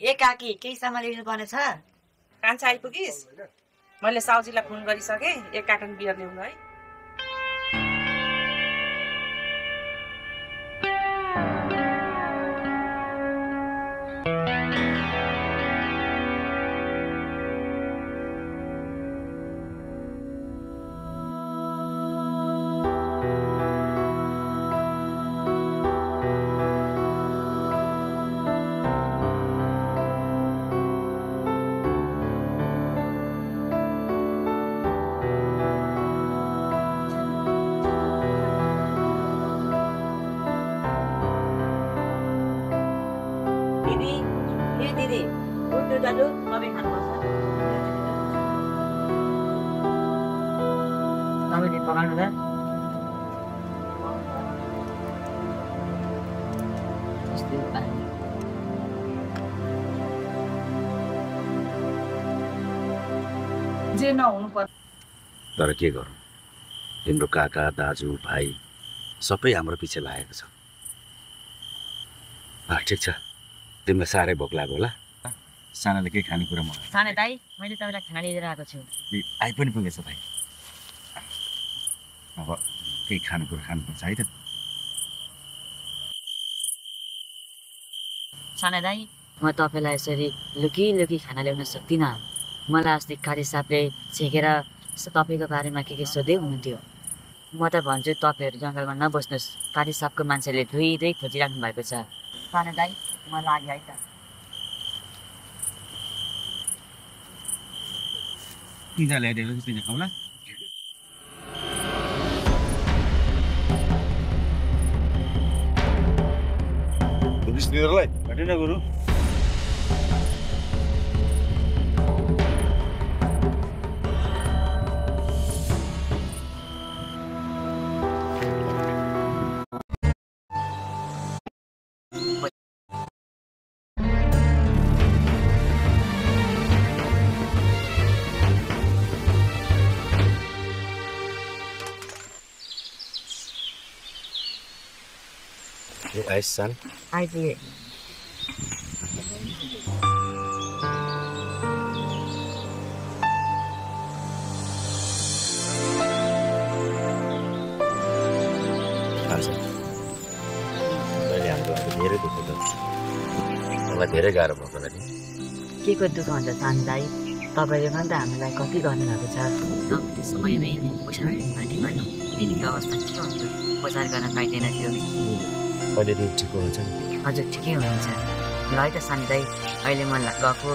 ए काकी केही सामान लिनु पर्ने छ? कान्छा आइपुगिस्? मैले साउजीलाई फोन गरिसकेँ, 1 कार्टन बियर ल्याउनु है। तर के गरौँ, तिम्रो काका दाजु भाइ सबै हाम्रो पछि लागेको छ। ठिक छ, तिमीलाई साह्रै भोक लाग्यो होला। सानाले केही खानेकुरा मगाऊ। साना दाइ, मैले तपाईँलाई खाना लिएर आएको छु। आइ पनि पुगेछ भाइ। अब केही खानेकुरा खानुपर्छ है त। साना दाइ, म तपाईँलाई यसरी लुकी लुकी खाना ल्याउन सक्दिनँ। मलाई अस्ति काली साहबले छेकेर तपाईँको बारेमा के सोध्दै हुनुहुन्थ्यो। म त भन्छु तपाईँहरू जङ्गलमा नबस्नुहोस्, काली साहबको मान्छेले धुइँदै खोजिराख्नु भएको छ। साना दाइ, म लाग्यो है त। पिज्जा ल्याइदिएको छु, पिज्जा खाउँला? तिनीहरूलाई भेटेन गुरु। आइस सन आइपुगे। धेरै दुःख छ, मलाई धेरै गाह्रो भएको होला नि। के को दुःख हुन्छ सानो दाइ? तपाईँले पनि त हामीलाई कति गर्नुभएको छ। त्यो समयमै पैसा दिनेको अवस्था के हुन्थ्यो? बजार गर्न पाइँदैन थियो। अहिले ठिक हुन्छ नि? हजुर ठिकै हुनुहुन्छ। ल है त सानो दाइ, अहिले म गएको